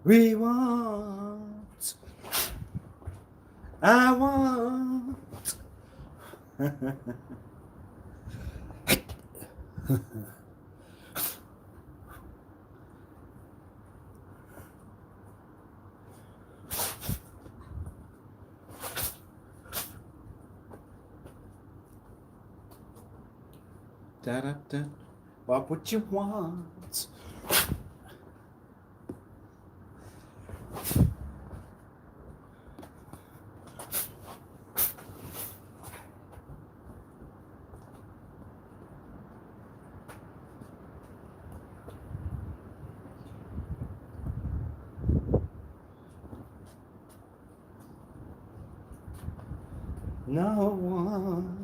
We want, I want. Da da da. What would you want? No one.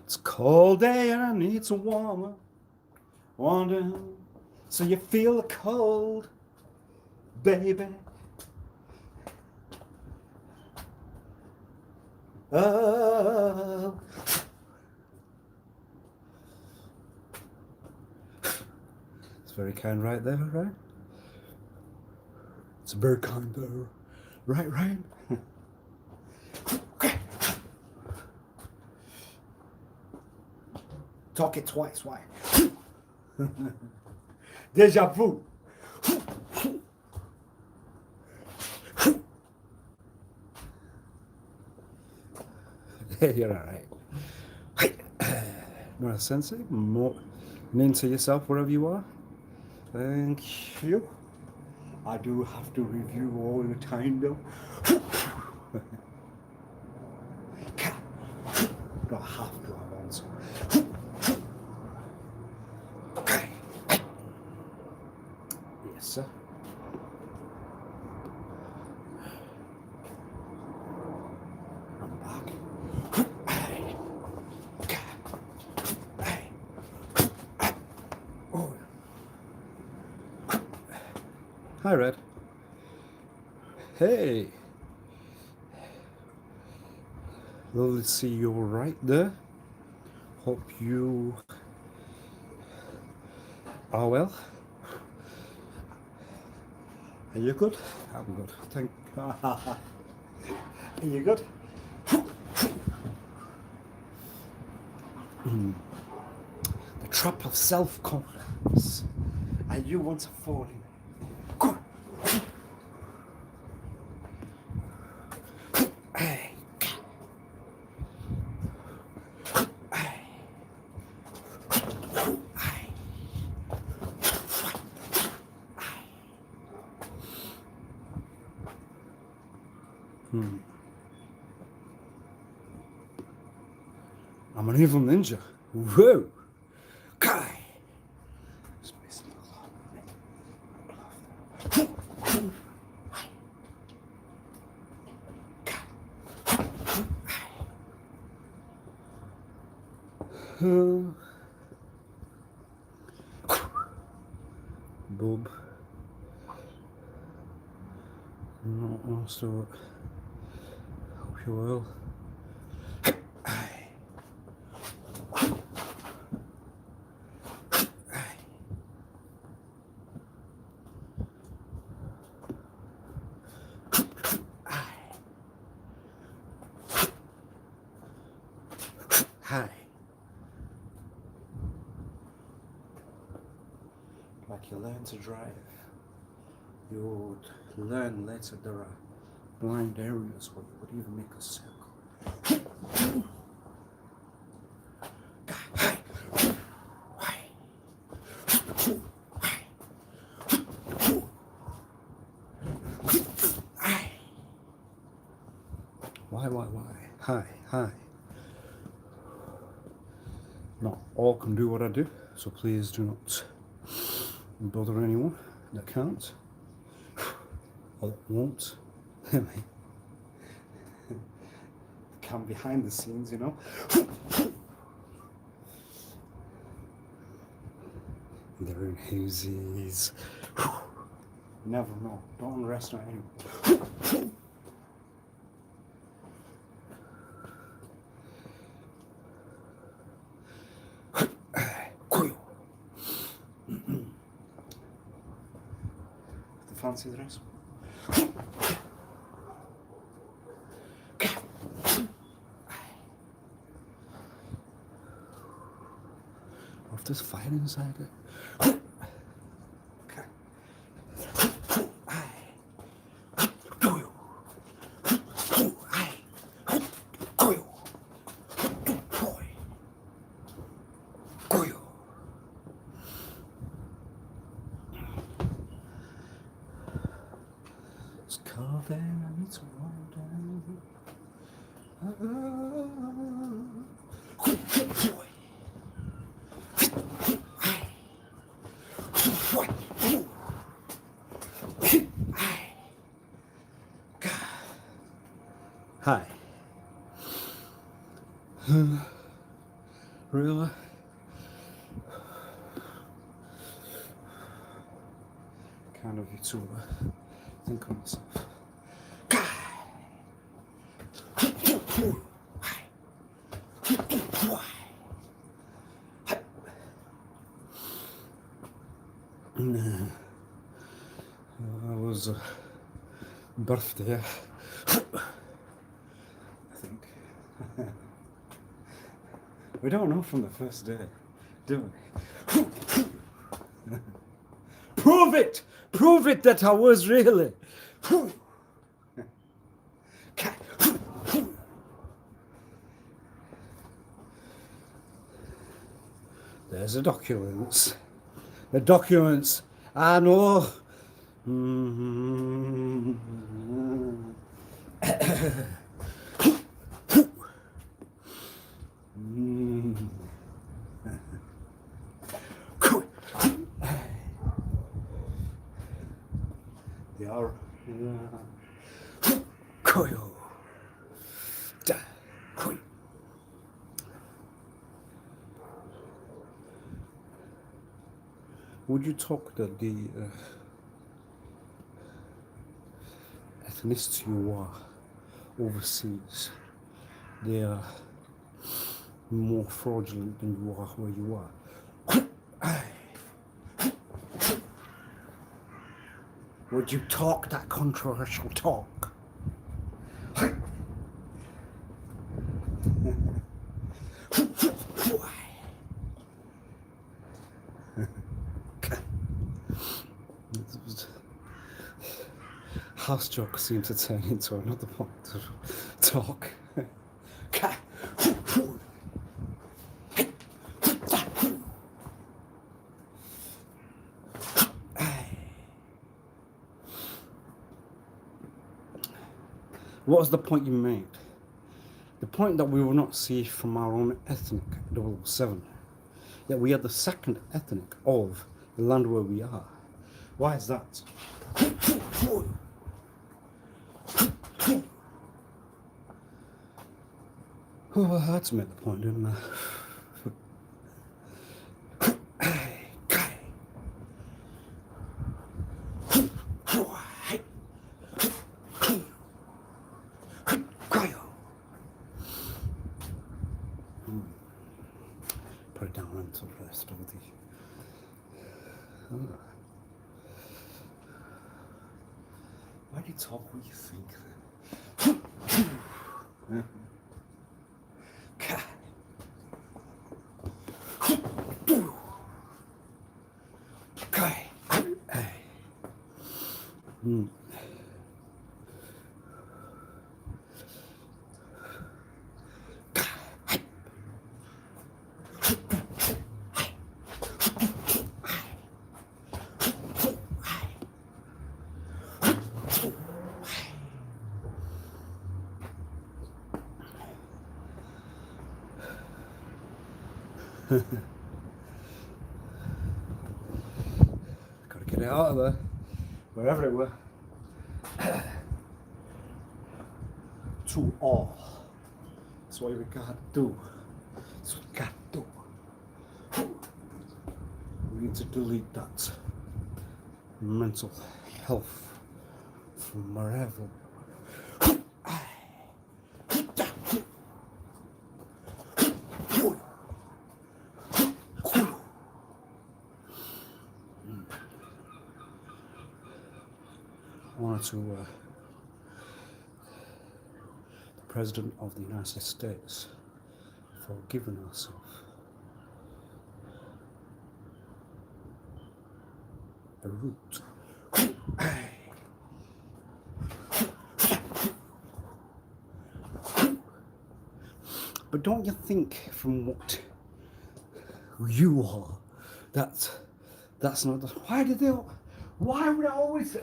It's a cold day and I need some warmer. Wonder, so you feel the cold, baby. Oh. It's very kind right there, right? It's very kind there. Right, right? Okay. Talk it twice, why? Deja vu. You're alright. Nora Sensei, more name to yourself wherever you are. Thank you. I do have to review all the time though. Not have to, I want to. Okay. Yes, sir. I'm back. Hi, Red. Hey. Lovely to see you right there. Hope you are well. Are you good? I'm good. Thank you. Are you good? The trap of self-confidence. Are you once a falling? Good. I'm an evil ninja. Whoa! Kai! Bob. No, also, hope you will. Hi. Like you learn to drive, you would learn later there are blind areas where you would even make a circle. Why? Hi. Not all can do what I do, so please do not bother anyone that can't or that won't. Come behind the scenes, you know. They're in hazies. Never know. Don't underestimate anyone. Fancy dress. What if there's fire inside it? It's cold and it's warm. Hi. Really? Kind of YouTuber. Think of myself. That was a birthday, I think. We don't know from the first day, do we? Prove it! Prove it that I was really. There's the documents. The documents. I know. They are. Coil. Would you talk that the ethnicity you are overseas, they are more fraudulent than you are where you are? Would you talk that controversial talk? House jokes seem to turn into another point of talk. What was the point you made? The point that we were not safe from our own ethnic 007. Yet we are the second ethnic of the land where we are. Why is that? Oh, I had to make the point, didn't I? Put it down until the rest of the... Why do you talk what you think then? Gotta get it out of there, wherever it were. To all. That's what we gotta do. That's what we gotta do. We need to delete that mental health from wherever. I wanted to the President of the United States for giving ourselves a root. But don't you think, from what you are, that's not the, why would I always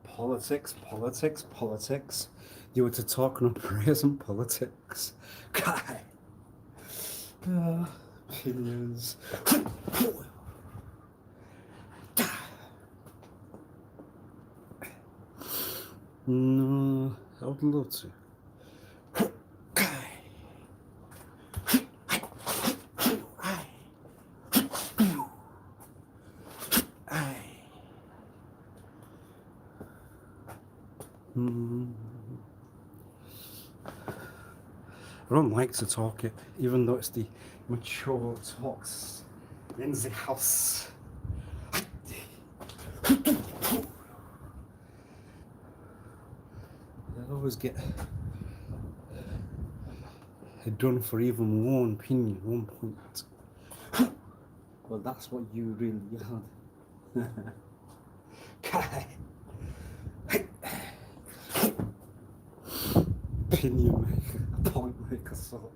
politics? You were to talk and praise and politics. God. Opinions. No, I would love to. I don't like to talk it, even though it's the mature talks in the house. I always get done for even one opinion, 1 point. Well, that's what you really had. Opinion maker, point maker, so.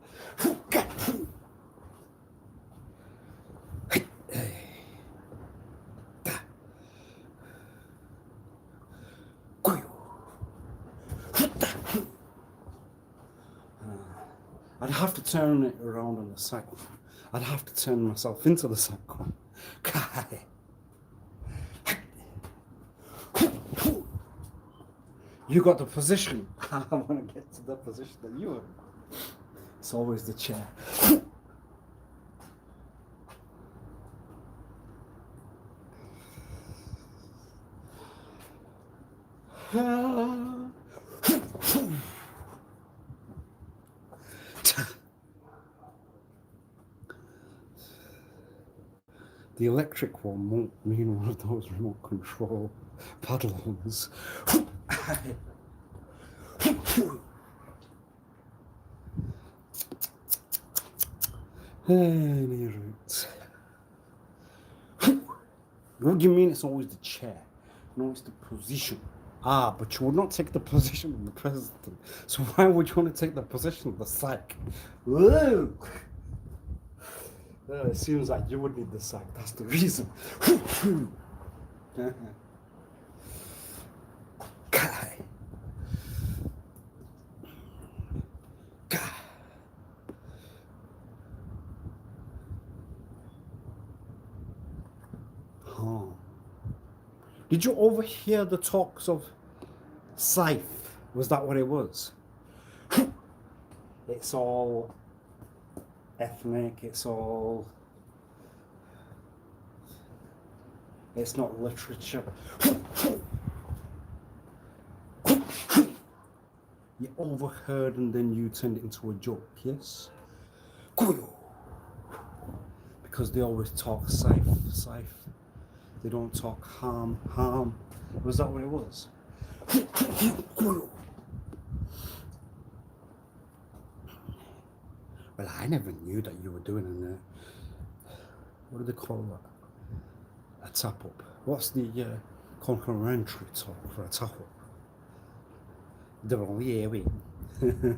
I'd have to turn it around on the cycle. I'd have to turn myself into the cycle. You got the position. I want to get to the position that you are. It's always the chair. The electric one won't mean one of those remote control paddles. Any roots. What do you mean it's always the chair? No, it's the position. Ah, but you would not take the position of the president. So why would you want to take the position of the psych? Whoa! It seems like you would need the psych. That's the reason. Did you overhear the talks of Scythe? Was that what it was? It's all ethnic, it's not literature. You overheard and then you turned it into a joke, yes? Because they always talk Scythe. They don't talk harm. Was that what it was? Well, I never knew that you were doing what do they call that? A tap up. What's the complimentary talk for a tap up? They're only hearing. They're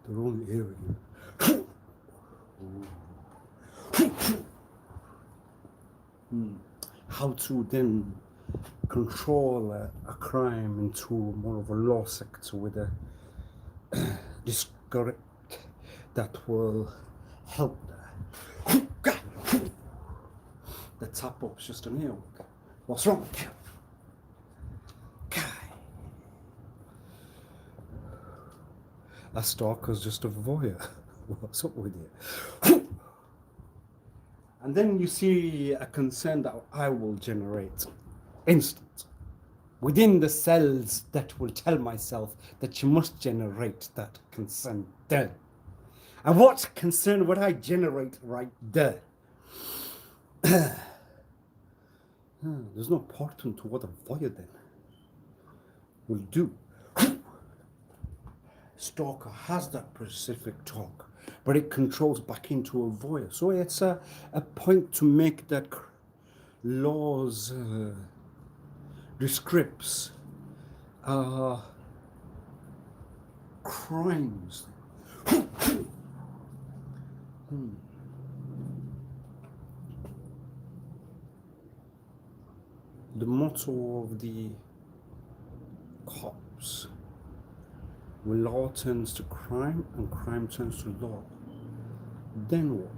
only hearing. How to then control a crime into more of a law sector with discourage that will help the tap up's just an ear. What's wrong? A stalker's just a voyeur. What's up with you? And then you see a concern that I will generate instant within the cells that will tell myself that you must generate that concern there. And what concern would I generate right there? There's no pattern to what a voyeur then will do. Stalker has that specific talk, but it controls back into a voyeur. So it's a point to make that laws descripts crimes. The motto of the cops: when law turns to crime and crime turns to law, then what?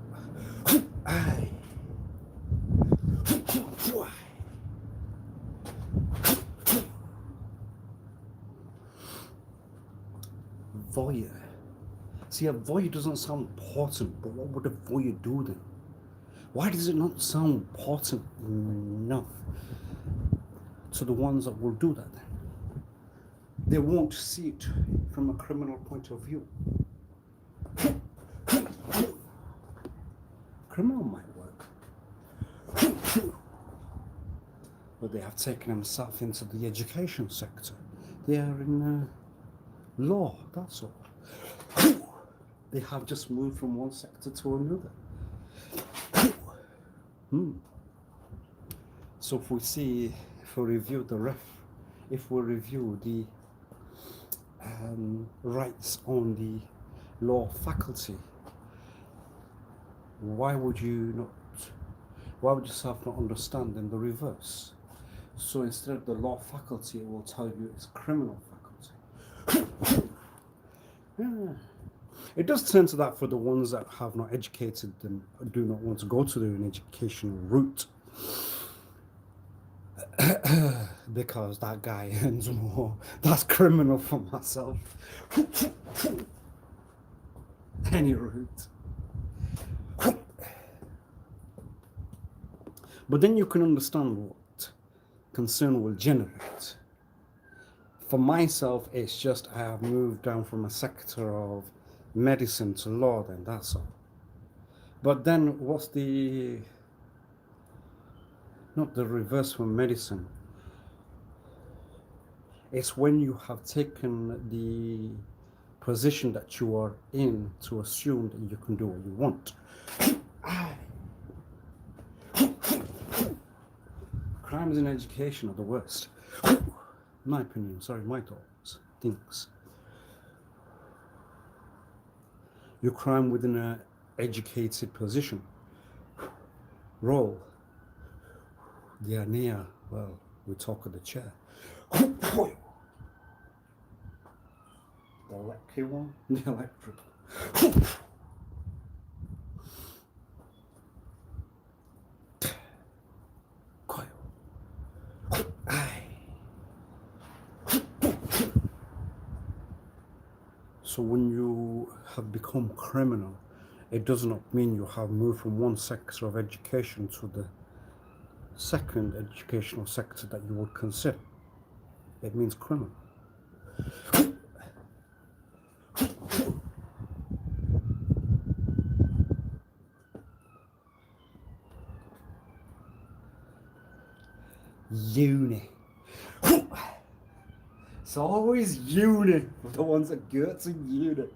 Voyeur. See, a voyeur doesn't sound important, but what would a voyeur do then? Why does it not sound important enough to the ones that will do that then? They won't see it from a criminal point of view. Criminal might work, but they have taken themselves into the education sector. They are in law, that's all. They have just moved from one sector to another. So if we review the rights on the law faculty, why would yourself not understand in the reverse? So instead of the law faculty, it will tell you it's criminal faculty. It does turn to that for the ones that have not educated and do not want to go to an educational route. Because that guy earns more. That's criminal for myself. Any route. But then you can understand what concern will generate. For myself, it's just I have moved down from a sector of medicine to law, then that's all. But then what's not the reverse from medicine? It's when you have taken the position that you are in to assume that you can do what you want. Crimes in education are the worst. My opinion, my thoughts, things. You crime within an educated position, role. They are near, well, we talk of the chair. The electric one? The electric. So when you have become criminal, it does not mean you have moved from one sector of education to the second educational sector that you would consider. It means criminal. Uni. It's always uni. The ones that get to uni.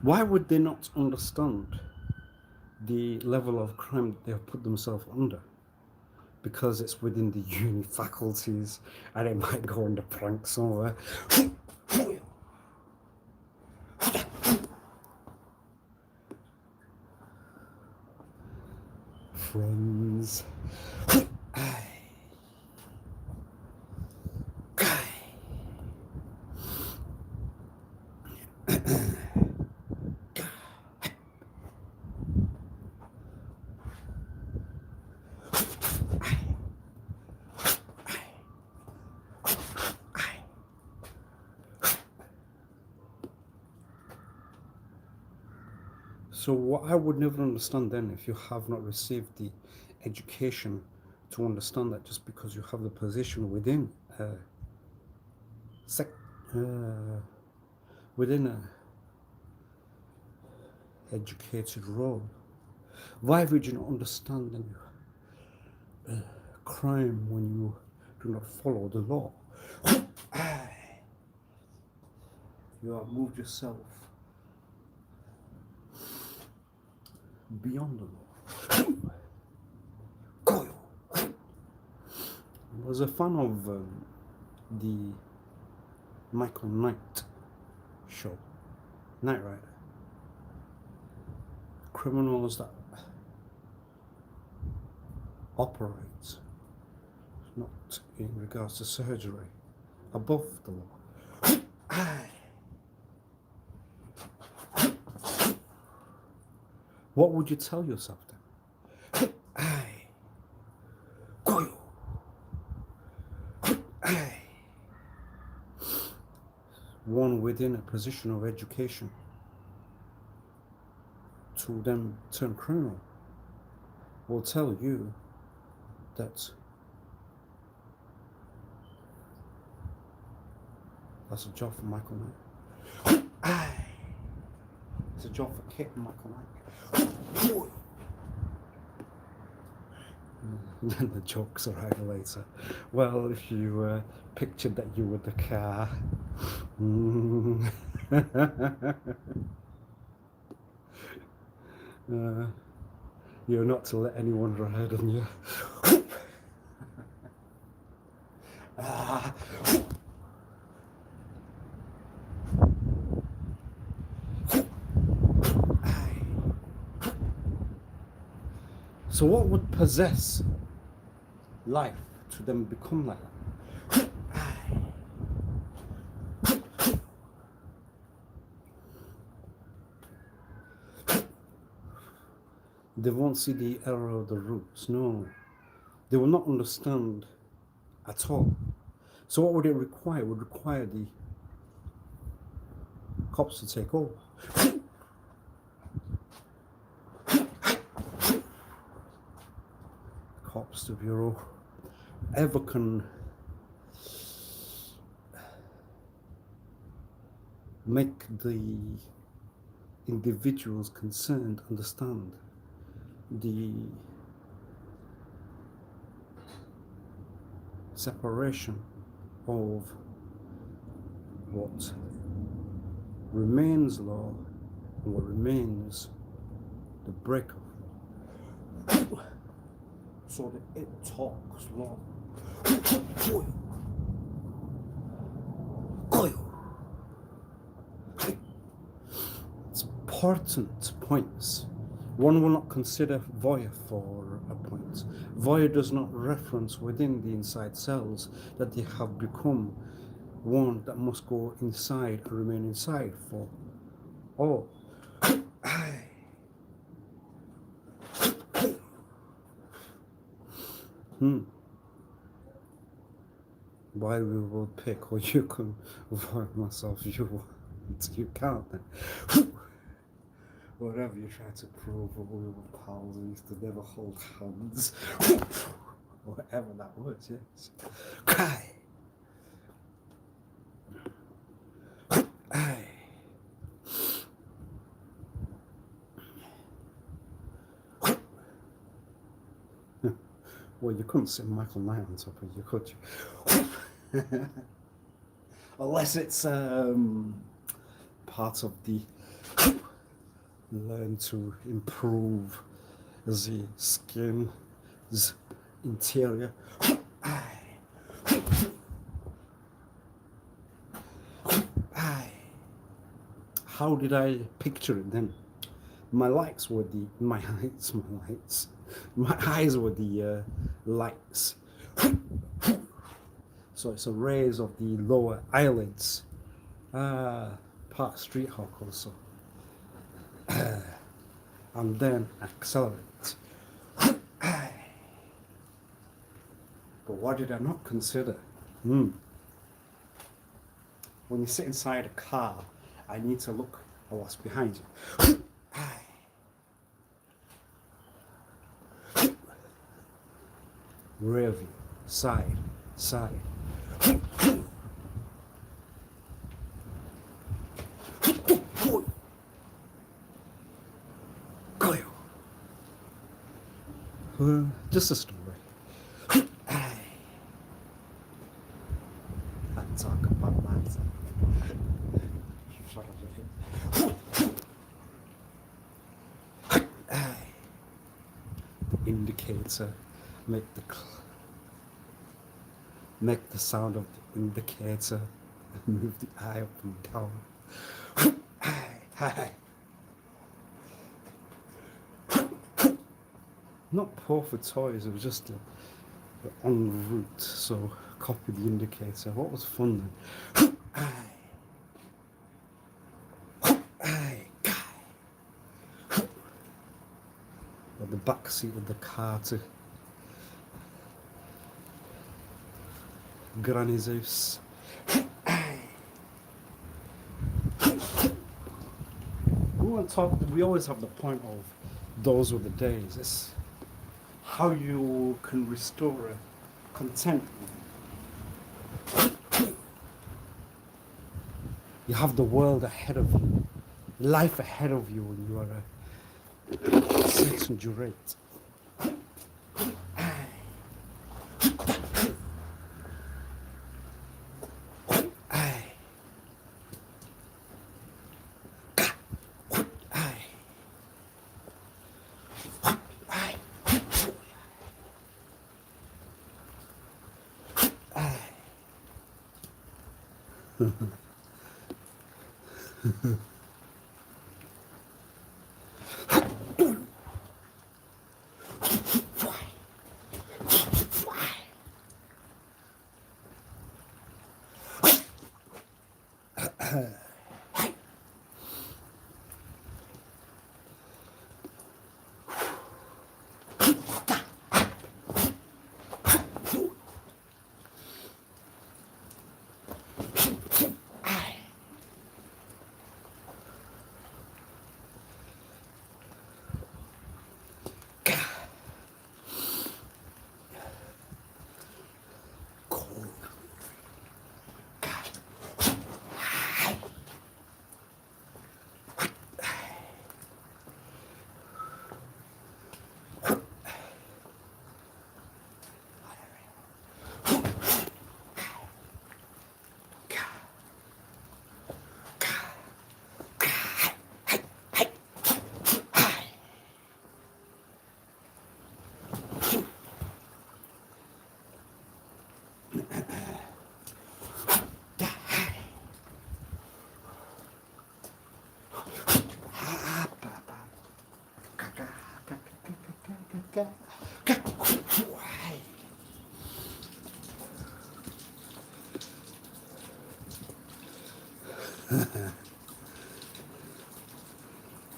Why would they not understand the level of crime that they have put themselves under? Because it's within the uni faculties and it might go on the prank somewhere. Friends. So what I would never understand then, if you have not received the education to understand that just because you have the position within a sec, within a educated role, why would you not understand then crime when you do not follow the law? You have moved yourself beyond the law. I was a fan of the Michael Knight show, Knight Rider. Criminals that operate, not in regards to surgery, above the law. What would you tell yourself then? One within a position of education to then turn criminal will tell you that that's a job for Michael Knight. It's a job for Kit and Michael Knight. And then the jokes arrive later. Well, if you pictured that you were the car. You're not to let anyone ride on you. So what would possess life to then become like that? They won't see the error of the roots. No, they will not understand at all. So what would it require? It would require the cops to take over. Cops, the bureau, ever can make the individuals concerned understand the separation of what remains law and what remains the break of law, so that it talks law. It's important points. One will not consider voyeur for a point. Voyeur does not reference within the inside cells that they have become one that must go inside and remain inside for all. Why we will pick, or you can avoid myself, you want, you can't then. Whatever you try to prove, we were pals, we used to never hold hands. Whatever that was, yes. Cry. Well, you couldn't sit Michael Knight on top of you, could you? Unless it's part of the learn to improve the skin's interior. How did I picture it then? My eyes were the lights. So it's a raise of the lower eyelids. Part street hawk also. And then accelerate. But what did I not consider? When you sit inside a car, I need to look at what's behind you. rear view, side, side. Just a story. I talk about myself. The indicator, make the sound of the indicator, and move the eye up and down. Not poor for toys, it was just en route, so copy the indicator. What was fun then? At the back seat of the car to Granny's house. We always have the point of those were the days. It's how you can restore contentment. You have the world ahead of you, life ahead of you when you are a certain durate.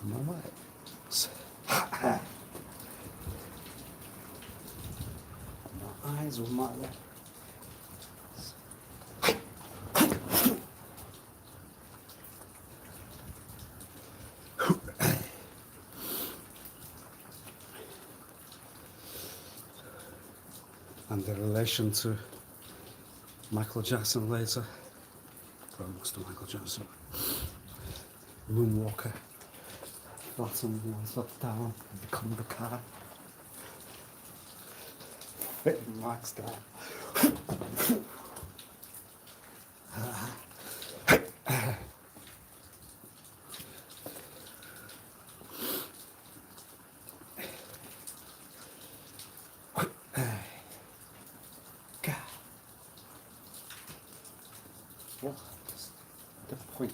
My legs. My eyes with my legs. And the relation to Michael Jackson later, Grandmaster Michael Jackson, Moonwalker, flatten oneself down and become the car. Fitting Mark's down. What is the point?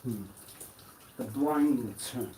The blind return.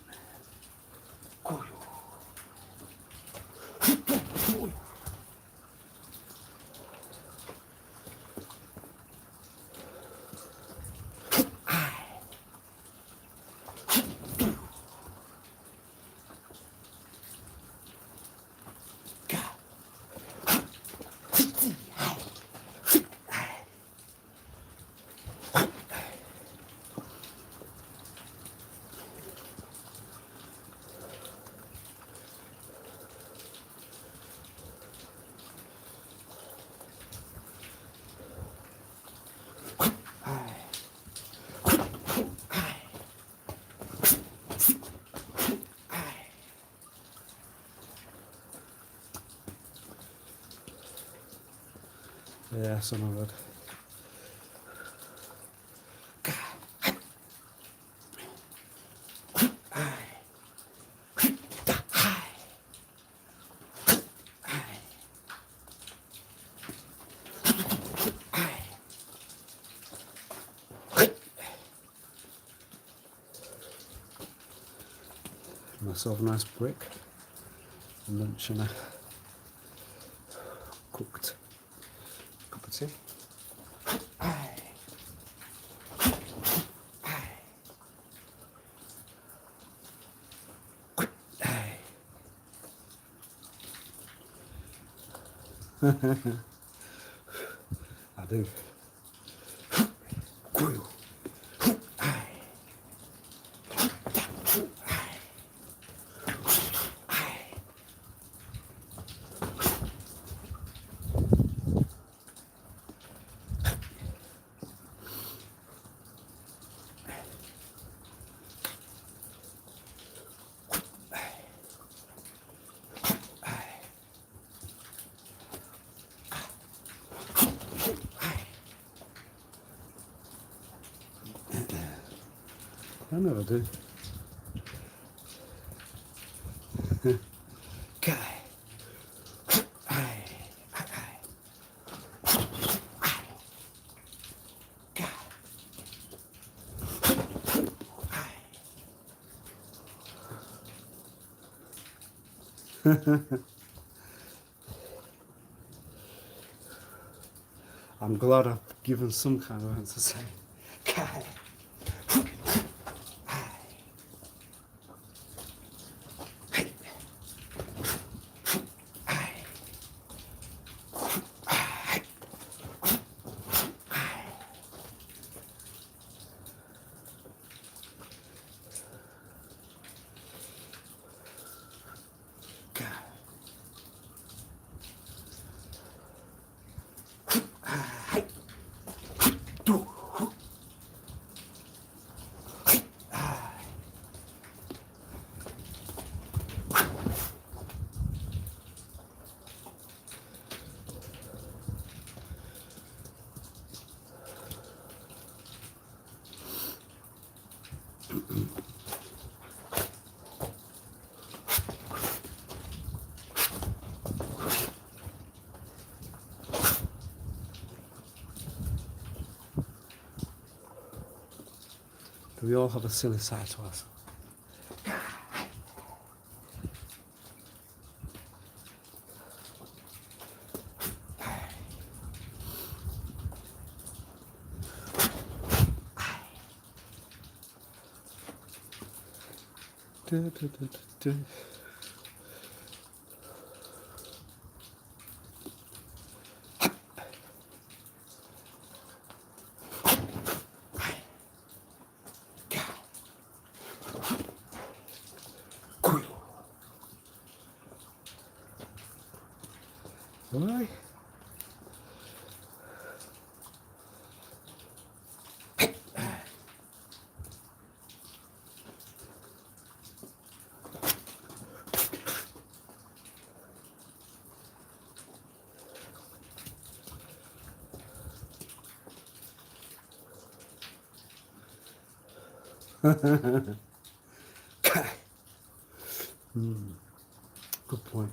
Yeah, some of it. Myself a nice brick, lunch and a cooked cup of tea. I do. I never do. I'm glad I've given some kind of answer to say. We all have a silly side to us. Why? Good point.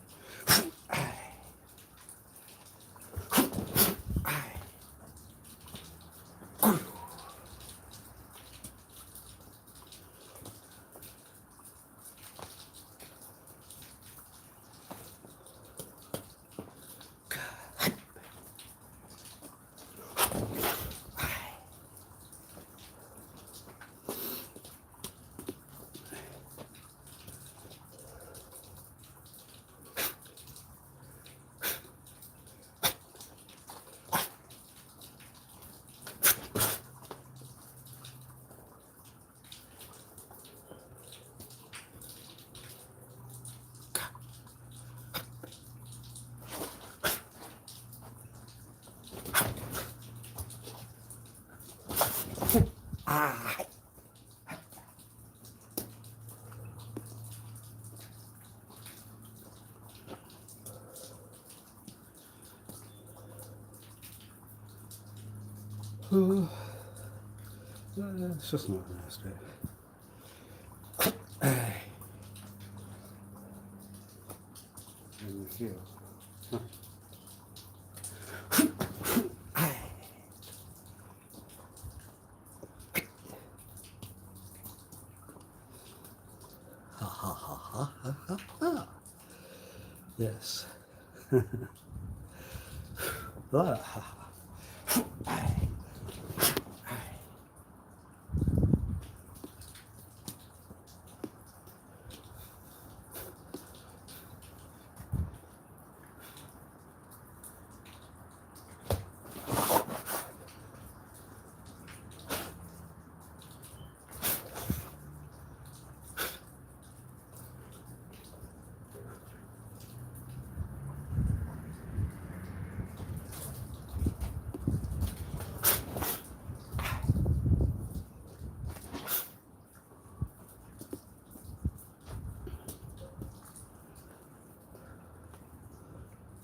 It's just not a nice day. And you feel. Yes.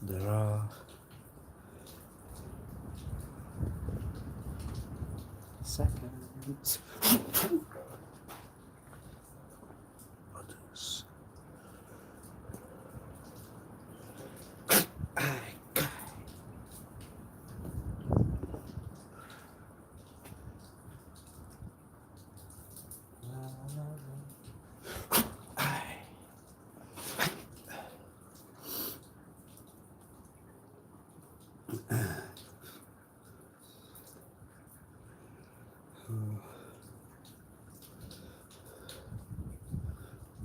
There are seconds. Others.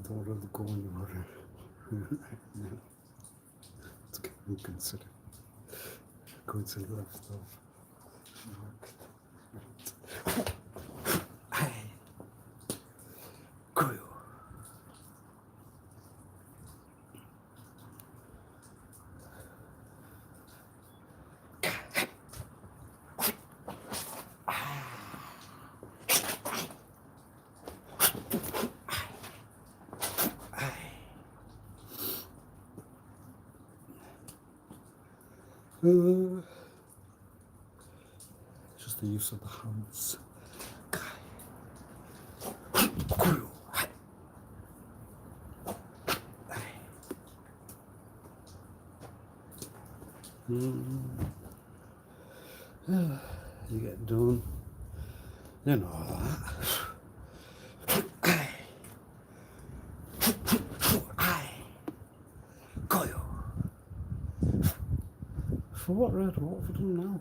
Don't really go anywhere. It's can be considered. Going to the left of. Just the use of the hands. You get done. You know that. For what, Red? What have we done now?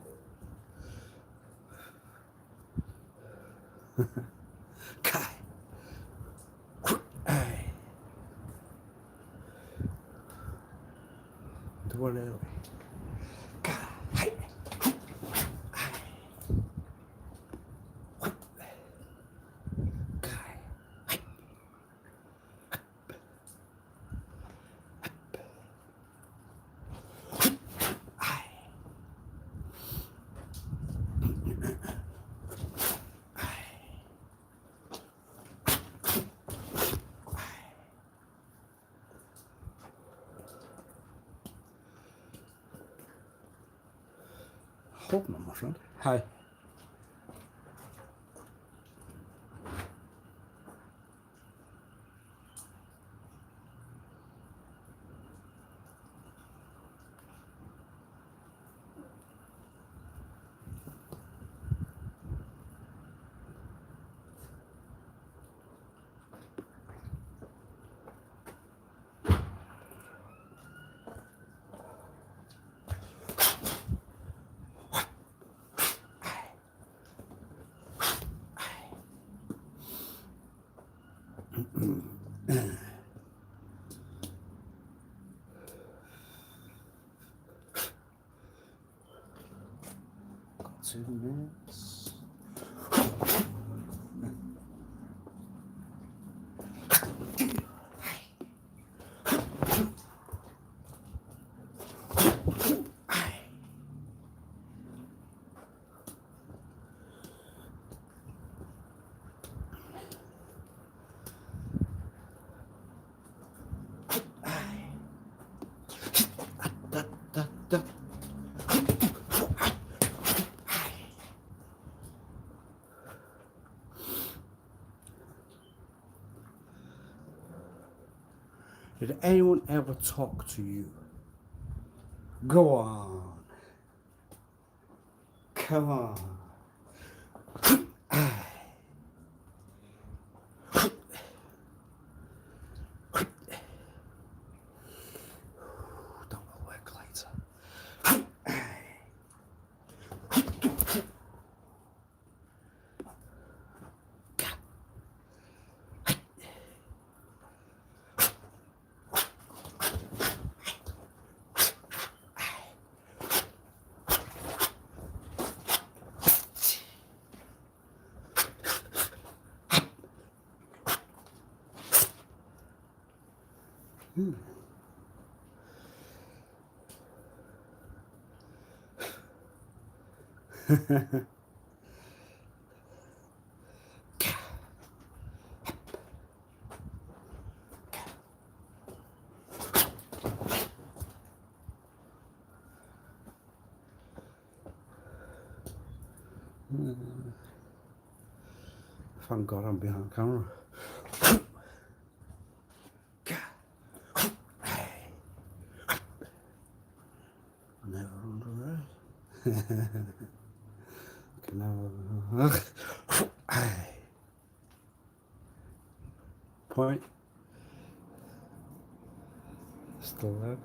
Do it early. Hope not, my friend. Hi. Got 2 minutes. Did anyone ever talk to you? Go on. Come on. That will work later. Thank God I'm behind camera. Never under Point. Still there.